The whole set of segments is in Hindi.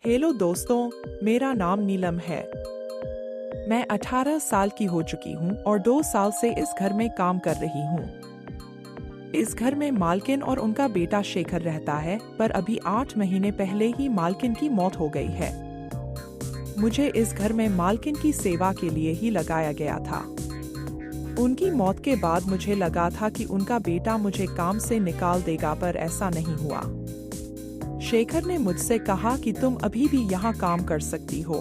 हेलो दोस्तों, मेरा नाम नीलम है। मैं 18 साल की हो चुकी हूँ और 2 साल से इस घर में काम कर रही हूँ। इस घर में मालकिन और उनका बेटा शेखर रहता है, पर अभी 8 महीने पहले ही मालकिन की मौत हो गई है। मुझे इस घर में मालकिन की सेवा के लिए ही लगाया गया था। उनकी मौत के बाद मुझे लगा था कि उनका बेटा मुझे काम से निकाल देगा, पर ऐसा नहीं हुआ। शेखर ने मुझसे कहा कि तुम अभी भी यहाँ काम कर सकती हो।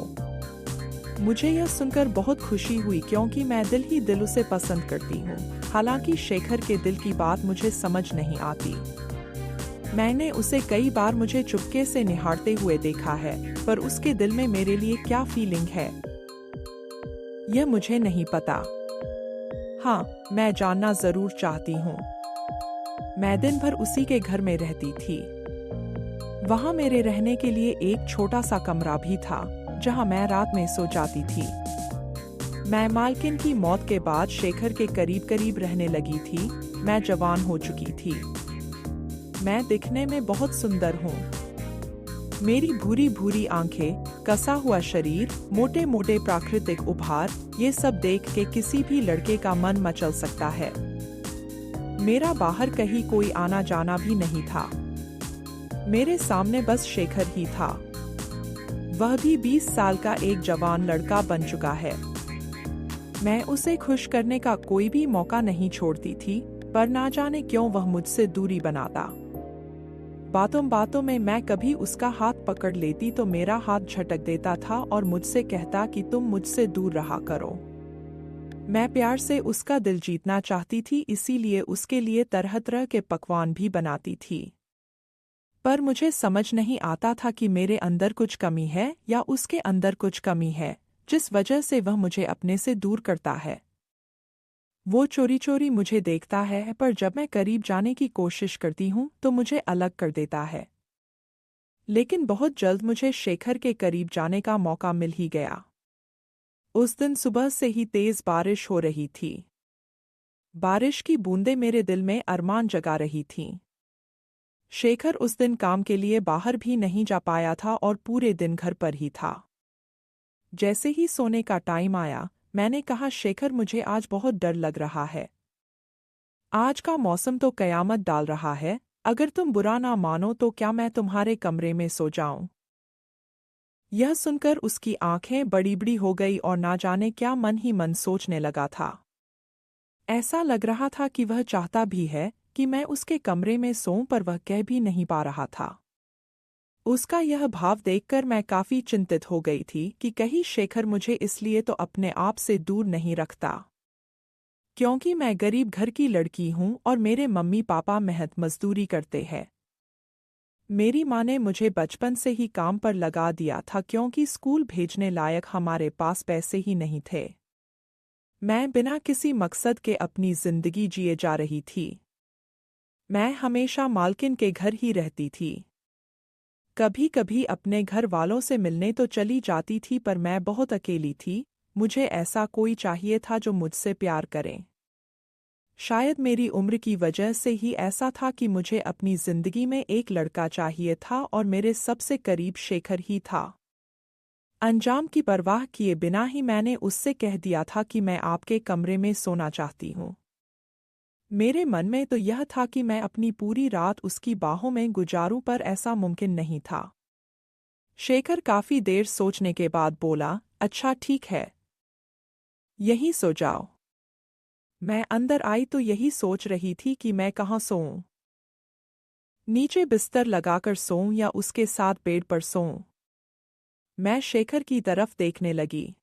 मुझे यह सुनकर बहुत खुशी हुई, क्योंकि मैं दिल ही दिल उसे पसंद करती हूँ। हालांकि शेखर के दिल की बात मुझे समझ नहीं आती। मैंने उसे कई बार मुझे चुपके से निहारते हुए देखा है, पर उसके दिल में मेरे लिए क्या फीलिंग है, यह मुझे नहीं पता। हाँ, मैं जानना जरूर चाहती हूँ। मैं दिन भर उसी के घर में रहती थी। वहाँ मेरे रहने के लिए एक छोटा सा कमरा भी था, जहाँ मैं रात में सो जाती थी। मैं मालकिन की मौत के बाद शेखर के करीब करीब रहने लगी थी। मैं जवान हो चुकी थी। मैं दिखने में बहुत सुंदर हूँ। मेरी भूरी भूरी आंखें, कसा हुआ शरीर, मोटे मोटे प्राकृतिक उभार, ये सब देख के किसी भी लड़के का मन मचल सकता है। मेरा बाहर कहीं कोई आना जाना भी नहीं था। मेरे सामने बस शेखर ही था। वह भी 20 साल का एक जवान लड़का बन चुका है। मैं उसे खुश करने का कोई भी मौका नहीं छोड़ती थी, पर ना जाने क्यों वह मुझसे दूरी बनाता। बातों बातों में मैं कभी उसका हाथ पकड़ लेती तो मेरा हाथ झटक देता था और मुझसे कहता कि तुम मुझसे दूर रहा करो। मैं प्यार से उसका दिल जीतना चाहती थी, इसीलिए उसके लिए तरह तरह के पकवान भी बनाती थी। पर मुझे समझ नहीं आता था कि मेरे अंदर कुछ कमी है या उसके अंदर कुछ कमी है, जिस वजह से वह मुझे अपने से दूर करता है। वो चोरी चोरी मुझे देखता है, पर जब मैं करीब जाने की कोशिश करती हूँ तो मुझे अलग कर देता है। लेकिन बहुत जल्द मुझे शेखर के करीब जाने का मौका मिल ही गया। उस दिन सुबह से ही तेज बारिश हो रही थी। बारिश की बूंदें मेरे दिल में अरमान जगा रही थीं। शेखर उस दिन काम के लिए बाहर भी नहीं जा पाया था और पूरे दिन घर पर ही था। जैसे ही सोने का टाइम आया, मैंने कहा, शेखर, मुझे आज बहुत डर लग रहा है। आज का मौसम तो कयामत डाल रहा है। अगर तुम बुरा ना मानो तो क्या मैं तुम्हारे कमरे में सो जाऊं? यह सुनकर उसकी आंखें बड़ी बड़ी हो गई और ना जाने क्या मन ही मन सोचने लगा था। ऐसा लग रहा था कि वह चाहता भी है कि मैं उसके कमरे में सोऊं, पर वह कह भी नहीं पा रहा था। उसका यह भाव देखकर मैं काफी चिंतित हो गई थी कि कहीं शेखर मुझे इसलिए तो अपने आप से दूर नहीं रखता, क्योंकि मैं गरीब घर की लड़की हूं और मेरे मम्मी पापा मेहनत मजदूरी करते हैं। मेरी माँ ने मुझे बचपन से ही काम पर लगा दिया था, क्योंकि स्कूल भेजने लायक हमारे पास पैसे ही नहीं थे। मैं बिना किसी मकसद के अपनी जिंदगी जिए जा रही थी। मैं हमेशा मालकिन के घर ही रहती थी। कभी कभी अपने घर वालों से मिलने तो चली जाती थी, पर मैं बहुत अकेली थी। मुझे ऐसा कोई चाहिए था जो मुझसे प्यार करे। शायद मेरी उम्र की वजह से ही ऐसा था कि मुझे अपनी जिंदगी में एक लड़का चाहिए था, और मेरे सबसे करीब शेखर ही था। अंजाम की परवाह किए बिना ही मैंने उससे कह दिया था कि मैं आपके कमरे में सोना चाहती हूँ। मेरे मन में तो यह था कि मैं अपनी पूरी रात उसकी बाहों में गुजारूं, पर ऐसा मुमकिन नहीं था। शेखर काफी देर सोचने के बाद बोला, अच्छा ठीक है, यहीं सो जाओ। मैं अंदर आई तो यही सोच रही थी कि मैं कहाँ सोऊं। नीचे बिस्तर लगाकर सोऊं या उसके साथ बेड पर सोऊं। मैं शेखर की तरफ देखने लगी।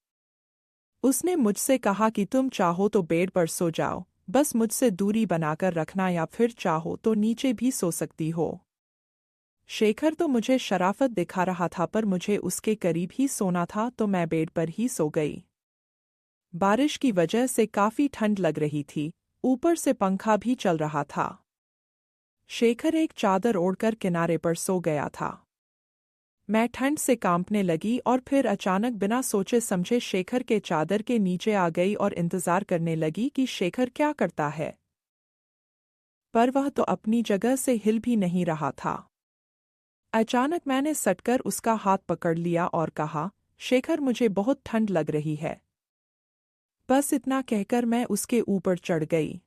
उसने मुझसे कहा कि तुम चाहो तो बेड पर सो जाओ, बस मुझसे दूरी बनाकर रखना, या फिर चाहो तो नीचे भी सो सकती हो। शेखर तो मुझे शराफत दिखा रहा था, पर मुझे उसके करीब ही सोना था, तो मैं बेड पर ही सो गई। बारिश की वजह से काफी ठंड लग रही थी, ऊपर से पंखा भी चल रहा था। शेखर एक चादर ओढ़कर किनारे पर सो गया था। मैं ठंड से कांपने लगी और फिर अचानक बिना सोचे समझे शेखर के चादर के नीचे आ गई और इंतजार करने लगी कि शेखर क्या करता है। पर वह तो अपनी जगह से हिल भी नहीं रहा था। अचानक मैंने सटकर उसका हाथ पकड़ लिया और कहा, शेखर मुझे बहुत ठंड लग रही है। बस इतना कहकर मैं उसके ऊपर चढ़ गई।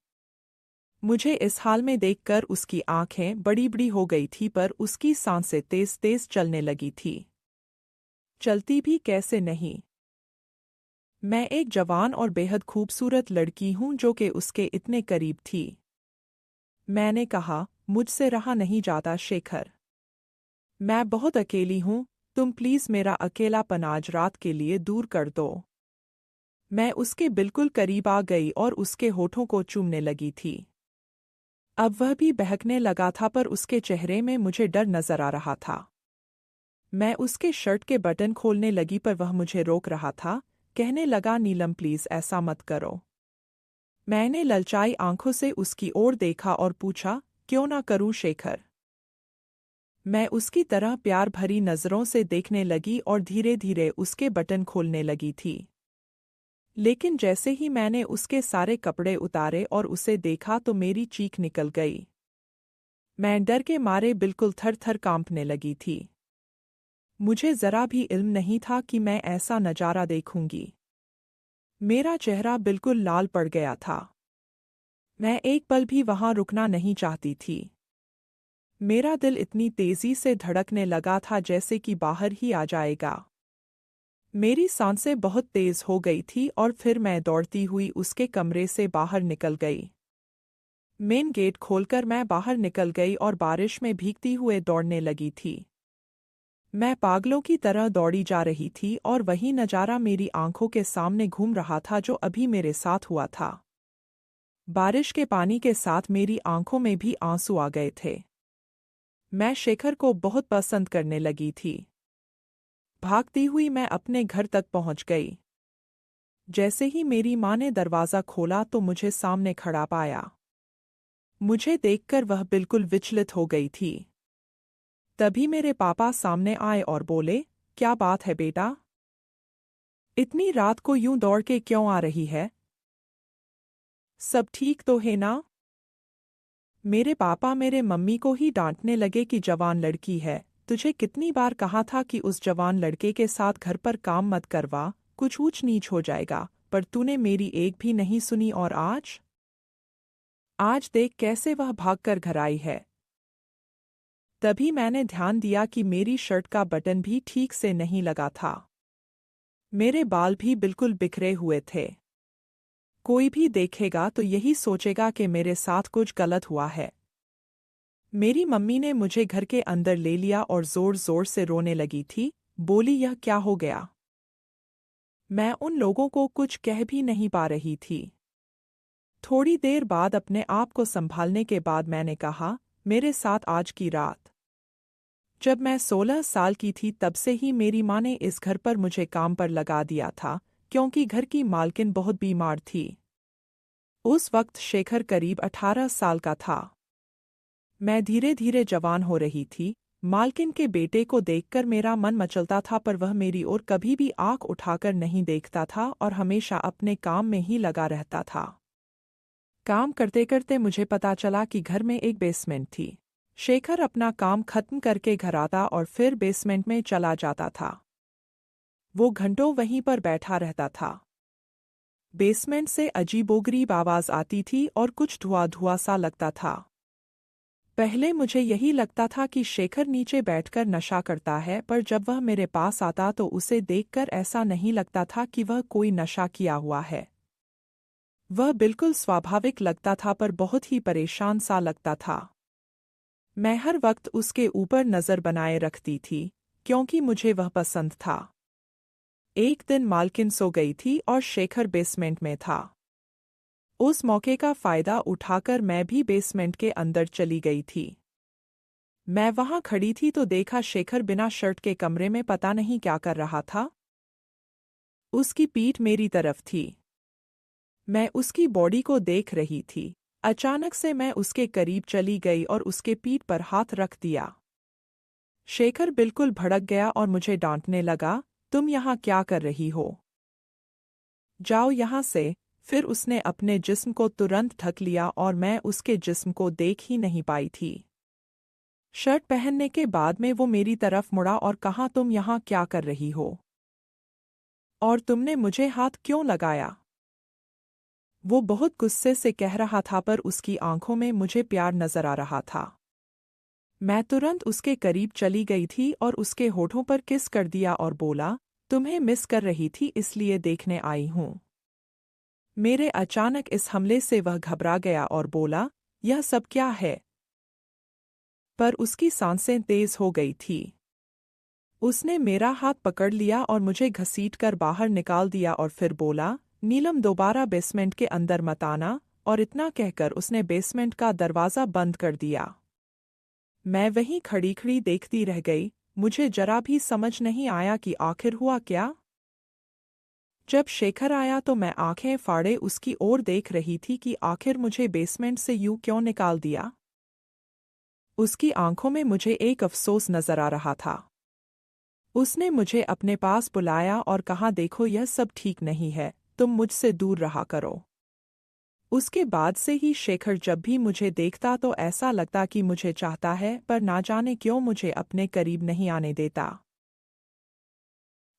मुझे इस हाल में देखकर उसकी आंखें बड़ी बड़ी हो गई थी पर उसकी सांसें तेज तेज चलने लगी थी। चलती भी कैसे नहीं। मैं एक जवान और बेहद खूबसूरत लड़की हूं जो कि उसके इतने करीब थी। मैंने कहा, मुझसे रहा नहीं जाता शेखर। मैं बहुत अकेली हूं, तुम प्लीज मेरा अकेलापन आज रात के लिए दूर कर दो। मैं उसके बिल्कुल करीब आ गई और उसके होठों को चूमने लगी थी। अब वह भी बहकने लगा था पर उसके चेहरे में मुझे डर नजर आ रहा था। मैं उसके शर्ट के बटन खोलने लगी पर वह मुझे रोक रहा था, कहने लगा, नीलम प्लीज ऐसा मत करो। मैंने ललचाई आंखों से उसकी ओर देखा और पूछा, क्यों ना करूं शेखर। मैं उसकी तरह प्यार भरी नज़रों से देखने लगी और धीरे धीरे उसके बटन खोलने लगी थी। लेकिन जैसे ही मैंने उसके सारे कपड़े उतारे और उसे देखा तो मेरी चीख निकल गई। मैं डर के मारे बिल्कुल थर थर कांपने लगी थी। मुझे जरा भी इल्म नहीं था कि मैं ऐसा नजारा देखूंगी। मेरा चेहरा बिल्कुल लाल पड़ गया था। मैं एक पल भी वहां रुकना नहीं चाहती थी। मेरा दिल इतनी तेजी से धड़कने लगा था जैसे कि बाहर ही आ जाएगा। मेरी सांसें बहुत तेज हो गई थी और फिर मैं दौड़ती हुई उसके कमरे से बाहर निकल गई। मेन गेट खोलकर मैं बाहर निकल गई और बारिश में भीगती हुए दौड़ने लगी थी। मैं पागलों की तरह दौड़ी जा रही थी और वही नजारा मेरी आंखों के सामने घूम रहा था जो अभी मेरे साथ हुआ था। बारिश के पानी के साथ मेरी आंखों में भी आंसू आ गए थे। मैं शेखर को बहुत पसंद करने लगी थी। भागती हुई मैं अपने घर तक पहुंच गई। जैसे ही मेरी माँ ने दरवाज़ा खोला तो मुझे सामने खड़ा पाया। मुझे देखकर वह बिल्कुल विचलित हो गई थी। तभी मेरे पापा सामने आए और बोले, क्या बात है बेटा? इतनी रात को यूं दौड़ के क्यों आ रही है? सब ठीक तो है ना? मेरे पापा मेरे मम्मी को ही डांटने लगे कि जवान लड़की है, तुझे कितनी बार कहा था कि उस जवान लड़के के साथ घर पर काम मत करवा, कुछ ऊंच नीच हो जाएगा, पर तूने मेरी एक भी नहीं सुनी और आज देख कैसे वह भागकर घर आई है। तभी मैंने ध्यान दिया कि मेरी शर्ट का बटन भी ठीक से नहीं लगा था। मेरे बाल भी बिल्कुल बिखरे हुए थे। कोई भी देखेगा तो यही सोचेगा कि मेरे साथ कुछ गलत हुआ है। मेरी मम्मी ने मुझे घर के अंदर ले लिया और जोर जोर से रोने लगी थी, बोली, यह क्या हो गया? मैं उन लोगों को कुछ कह भी नहीं पा रही थी। थोड़ी देर बाद अपने आप को संभालने के बाद मैंने कहा, मेरे साथ आज की रात। जब मैं 16 साल की थी तब से ही मेरी माँ ने इस घर पर मुझे काम पर लगा दिया था, क्योंकि घर की मालकिन बहुत बीमार थी। उस वक्त शेखर करीब 18 साल का था। मैं धीरे धीरे जवान हो रही थी। मालकिन के बेटे को देखकर मेरा मन मचलता था पर वह मेरी ओर कभी भी आंख उठाकर नहीं देखता था और हमेशा अपने काम में ही लगा रहता था। काम करते करते मुझे पता चला कि घर में एक बेसमेंट थी। शेखर अपना काम खत्म करके घर आता और फिर बेसमेंट में चला जाता था। वो घंटों वहीं पर बैठा रहता था। बेसमेंट से अजीबोगरीब आवाज आती थी और कुछ धुआं धुआं सा लगता था। पहले मुझे यही लगता था कि शेखर नीचे बैठकर नशा करता है, पर जब वह मेरे पास आता तो उसे देखकर ऐसा नहीं लगता था कि वह कोई नशा किया हुआ है। वह बिल्कुल स्वाभाविक लगता था पर बहुत ही परेशान सा लगता था। मैं हर वक्त उसके ऊपर नज़र बनाए रखती थी, क्योंकि मुझे वह पसंद था। एक दिन मालकिन सो गई थी और शेखर बेसमेंट में था। उस मौके का फ़ायदा उठाकर मैं भी बेसमेंट के अंदर चली गई थी। मैं वहां खड़ी थी तो देखा शेखर बिना शर्ट के कमरे में पता नहीं क्या कर रहा था। उसकी पीठ मेरी तरफ थी। मैं उसकी बॉडी को देख रही थी। अचानक से मैं उसके करीब चली गई और उसके पीठ पर हाथ रख दिया। शेखर बिल्कुल भड़क गया और मुझे डांटने लगा, तुम यहाँ क्या कर रही हो? जाओ यहाँ से। फिर उसने अपने जिस्म को तुरंत ढक लिया और मैं उसके जिस्म को देख ही नहीं पाई थी। शर्ट पहनने के बाद में वो मेरी तरफ मुड़ा और कहा, तुम यहाँ क्या कर रही हो? और तुमने मुझे हाथ क्यों लगाया? वो बहुत गुस्से से कह रहा था पर उसकी आंखों में मुझे प्यार नजर आ रहा था। मैं तुरंत उसके करीब चली गई थी और उसके होठों पर किस कर दिया और बोला, तुम्हें मिस कर रही थी इसलिए देखने आई हूँ। मेरे अचानक इस हमले से वह घबरा गया और बोला, यह सब क्या है? पर उसकी सांसें तेज हो गई थी। उसने मेरा हाथ पकड़ लिया और मुझे घसीटकर बाहर निकाल दिया और फिर बोला, नीलम दोबारा बेसमेंट के अंदर मत आना, और इतना कहकर उसने बेसमेंट का दरवाज़ा बंद कर दिया। मैं वहीं खड़ी खड़ी देखती रह गई। मुझे जरा भी समझ नहीं आया कि आखिर हुआ क्या। जब शेखर आया तो मैं आंखें फाड़े उसकी ओर देख रही थी कि आखिर मुझे बेसमेंट से यूं क्यों निकाल दिया। उसकी आंखों में मुझे एक अफसोस नजर आ रहा था। उसने मुझे अपने पास बुलाया और कहा, देखो यह सब ठीक नहीं है, तुम मुझसे दूर रहा करो। उसके बाद से ही शेखर जब भी मुझे देखता तो ऐसा लगता कि मुझे चाहता है, पर ना जाने क्यों मुझे अपने करीब नहीं आने देता।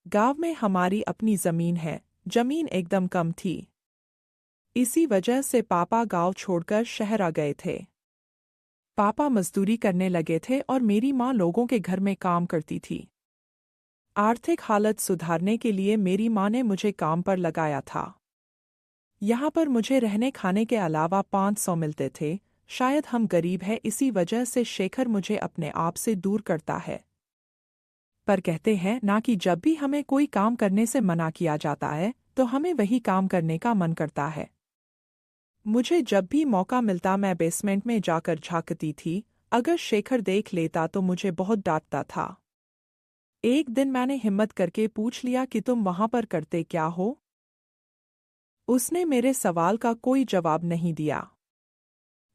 गांव में हमारी अपनी जमीन है, जमीन एकदम कम थी। इसी वजह से पापा गांव छोड़कर शहर आ गए थे। पापा मजदूरी करने लगे थे और मेरी माँ लोगों के घर में काम करती थी। आर्थिक हालत सुधारने के लिए मेरी माँ ने मुझे काम पर लगाया था। यहाँ पर मुझे रहने खाने के अलावा 500 मिलते थे। शायद हम गरीब हैं, इसी वजह से शेखर मुझे अपने आप से दूर करता है। पर कहते हैं ना कि जब भी हमें कोई काम करने से मना किया जाता है तो हमें वही काम करने का मन करता है। मुझे जब भी मौका मिलता मैं बेसमेंट में जाकर झांकती थी। अगर शेखर देख लेता तो मुझे बहुत डांटता था। एक दिन मैंने हिम्मत करके पूछ लिया कि तुम वहां पर करते क्या हो? उसने मेरे सवाल का कोई जवाब नहीं दिया।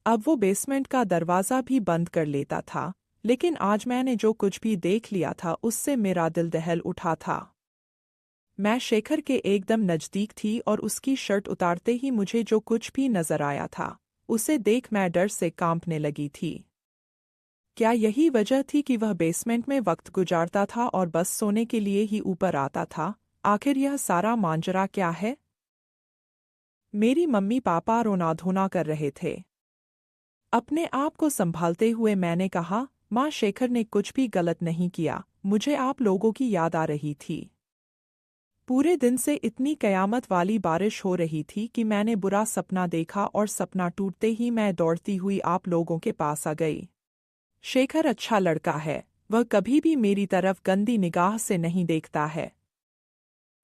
अब वो बेसमेंट का दरवाज़ा भी बंद कर लेता था, लेकिन आज मैंने जो कुछ भी देख लिया था उससे मेरा दिल दहल उठा था। मैं शेखर के एकदम नज़दीक थी और उसकी शर्ट उतारते ही मुझे जो कुछ भी नजर आया था उसे देख मैं डर से कांपने लगी थी। क्या यही वजह थी कि वह बेसमेंट में वक्त गुजारता था और बस सोने के लिए ही ऊपर आता था? आखिर यह सारा मांजरा क्या है? मेरी मम्मी पापा रोना धोना कर रहे थे। अपने आप को संभालते हुए मैंने कहा, माँ शेखर ने कुछ भी गलत नहीं किया, मुझे आप लोगों की याद आ रही थी। पूरे दिन से इतनी कयामत वाली बारिश हो रही थी कि मैंने बुरा सपना देखा और सपना टूटते ही मैं दौड़ती हुई आप लोगों के पास आ गई। शेखर अच्छा लड़का है, वह कभी भी मेरी तरफ गंदी निगाह से नहीं देखता है।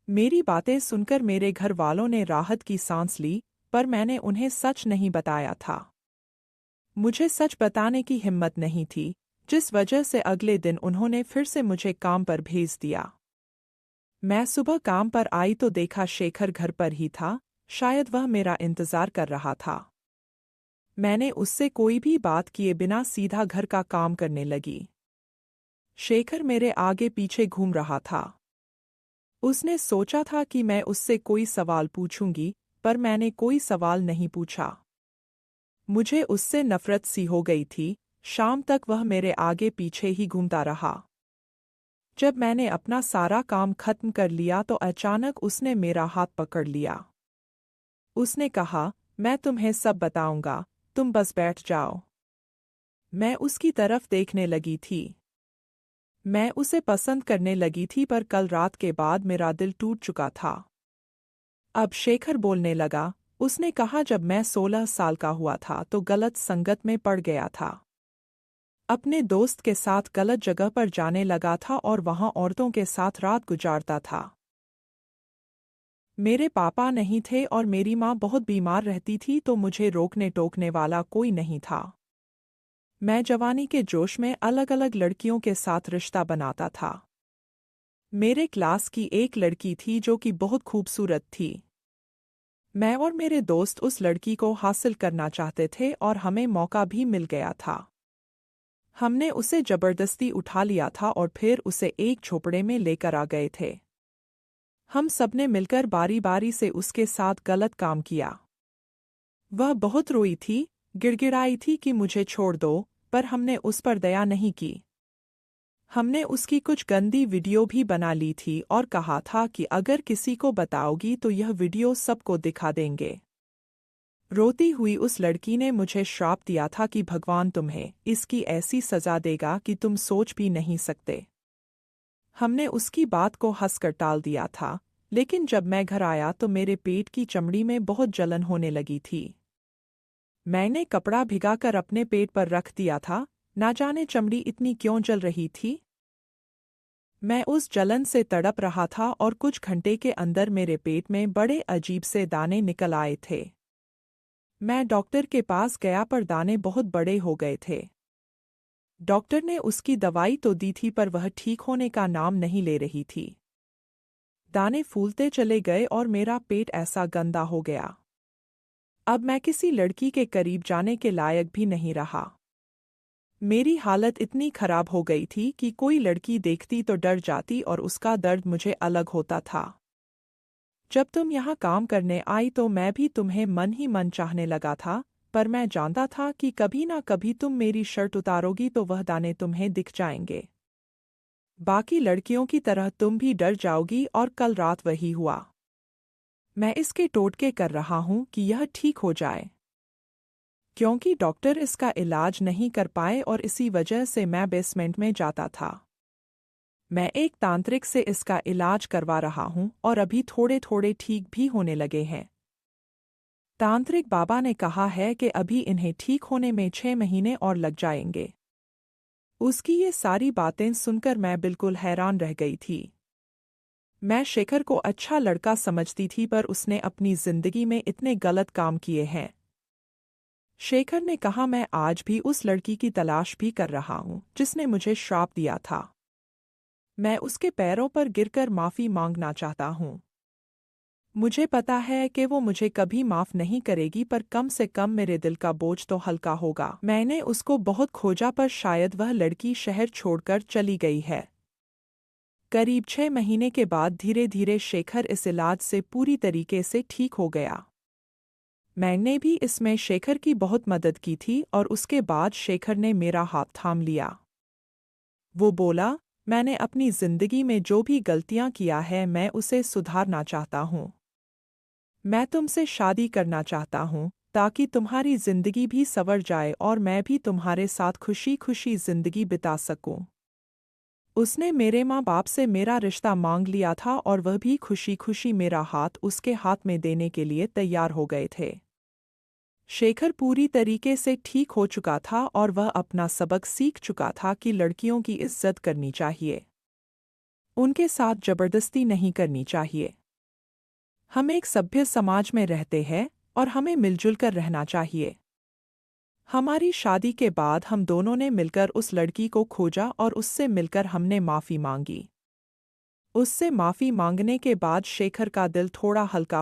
मेरी बातें सुनकर मेरे घर वालों ने राहत की सांस ली, पर मैंने उन्हें सच नहीं बताया था। मुझे सच बताने की हिम्मत नहीं थी, जिस वजह से अगले दिन उन्होंने फिर से मुझे काम पर भेज दिया। मैं सुबह काम पर आई तो देखा शेखर घर पर ही था। शायद वह मेरा इंतजार कर रहा था। मैंने उससे कोई भी बात किए बिना सीधा घर का काम करने लगी। शेखर मेरे आगे पीछे घूम रहा था। उसने सोचा था कि मैं उससे कोई सवाल पूछूंगी, पर मैंने कोई सवाल नहीं पूछा। मुझे उससे नफरत सी हो गई थी। शाम तक वह मेरे आगे पीछे ही घूमता रहा। जब मैंने अपना सारा काम खत्म कर लिया तो अचानक उसने मेरा हाथ पकड़ लिया। उसने कहा, मैं तुम्हें सब बताऊंगा, तुम बस बैठ जाओ। मैं उसकी तरफ देखने लगी थी। मैं उसे पसंद करने लगी थी, पर कल रात के बाद मेरा दिल टूट चुका था। अब शेखर बोलने लगा। उसने कहा, जब मैं 16 साल का हुआ था तो गलत संगत में पड़ गया था। अपने दोस्त के साथ गलत जगह पर जाने लगा था और वहां औरतों के साथ रात गुजारता था। मेरे पापा नहीं थे और मेरी माँ बहुत बीमार रहती थी, तो मुझे रोकने टोकने वाला कोई नहीं था। मैं जवानी के जोश में अलग अलग लड़कियों के साथ रिश्ता बनाता था। मेरे क्लास की एक लड़की थी जो कि बहुत खूबसूरत थी। मैं और मेरे दोस्त उस लड़की को हासिल करना चाहते थे और हमें मौका भी मिल गया था। हमने उसे जबरदस्ती उठा लिया था और फिर उसे एक झोपड़े में लेकर आ गए थे। हम सबने मिलकर बारी बारी से उसके साथ गलत काम किया। वह बहुत रोई थी, गिड़गिड़ाई थी कि मुझे छोड़ दो, पर हमने उस पर दया नहीं की। हमने उसकी कुछ गंदी वीडियो भी बना ली थी और कहा था कि अगर किसी को बताओगी तो यह वीडियो सबको दिखा देंगे। रोती हुई उस लड़की ने मुझे श्राप दिया था कि भगवान तुम्हें इसकी ऐसी सजा देगा कि तुम सोच भी नहीं सकते। हमने उसकी बात को हंसकर टाल दिया था, लेकिन जब मैं घर आया तो मेरे पेट की चमड़ी में बहुत जलन होने लगी थी। मैंने कपड़ा भिगाकर अपने पेट पर रख दिया था, ना जाने चमड़ी इतनी क्यों जल रही थी। मैं उस जलन से तड़प रहा था और कुछ घंटे के अंदर मेरे पेट में बड़े अजीब से दाने निकल आए थे। मैं डॉक्टर के पास गया पर दाने बहुत बड़े हो गए थे। डॉक्टर ने उसकी दवाई तो दी थी पर वह ठीक होने का नाम नहीं ले रही थी। दाने फूलते चले गए और मेरा पेट ऐसा गंदा हो गया। अब मैं किसी लड़की के करीब जाने के लायक भी नहीं रहा। मेरी हालत इतनी खराब हो गई थी कि कोई लड़की देखती तो डर जाती और उसका दर्द मुझे अलग होता था। जब तुम यहाँ काम करने आई तो मैं भी तुम्हें मन ही मन चाहने लगा था, पर मैं जानता था कि कभी ना कभी तुम मेरी शर्ट उतारोगी तो वह दाने तुम्हें दिख जाएंगे। बाकी लड़कियों की तरह तुम भी डर जाओगी और कल रात वही हुआ। मैं इसके टोटके कर रहा हूँ कि यह ठीक हो जाए, क्योंकि डॉक्टर इसका इलाज नहीं कर पाए और इसी वजह से मैं बेसमेंट में जाता था। मैं एक तांत्रिक से इसका इलाज करवा रहा हूँ और अभी थोड़े थोड़े ठीक भी होने लगे हैं। तांत्रिक बाबा ने कहा है कि अभी इन्हें ठीक होने में 6 महीने और लग जाएंगे। उसकी ये सारी बातें सुनकर मैं बिल्कुल हैरान रह गई थी। मैं शेखर को अच्छा लड़का समझती थी पर उसने अपनी जिंदगी में इतने गलत काम किए हैं। शेखर ने कहा मैं आज भी उस लड़की की तलाश भी कर रहा हूँ जिसने मुझे श्राप दिया था। मैं उसके पैरों पर गिरकर माफ़ी मांगना चाहता हूँ। मुझे पता है कि वो मुझे कभी माफ़ नहीं करेगी पर कम से कम मेरे दिल का बोझ तो हल्का होगा। मैंने उसको बहुत खोजा पर शायद वह लड़की शहर छोड़कर चली गई है। करीब 6 महीने के बाद धीरे धीरे शेखर इस इलाज से पूरी तरीके से ठीक हो गया। मैंने भी इसमें शेखर की बहुत मदद की थी और उसके बाद शेखर ने मेरा हाथ थाम लिया। वो बोला, मैंने अपनी जिंदगी में जो भी गलतियां किया है मैं उसे सुधारना चाहता हूँ। मैं तुमसे शादी करना चाहता हूँ ताकि तुम्हारी जिंदगी भी संवर जाए और मैं भी तुम्हारे साथ खुशी खुशी जिंदगी बिता सकूं। उसने मेरे माँ बाप से मेरा रिश्ता मांग लिया था और वह भी खुशी खुशी मेरा हाथ उसके हाथ में देने के लिए तैयार हो गए थे। शेखर पूरी तरीके से ठीक हो चुका था और वह अपना सबक सीख चुका था कि लड़कियों की इज्जत करनी चाहिए, उनके साथ जबरदस्ती नहीं करनी चाहिए। हम एक सभ्य समाज में रहते हैं और हमें मिलजुल कर रहना चाहिए। हमारी शादी के बाद हम दोनों ने मिलकर उस लड़की को खोजा और उससे मिलकर हमने माफ़ी मांगी। उससे माफ़ी मांगने के बाद शेखर का दिल थोड़ा हल्का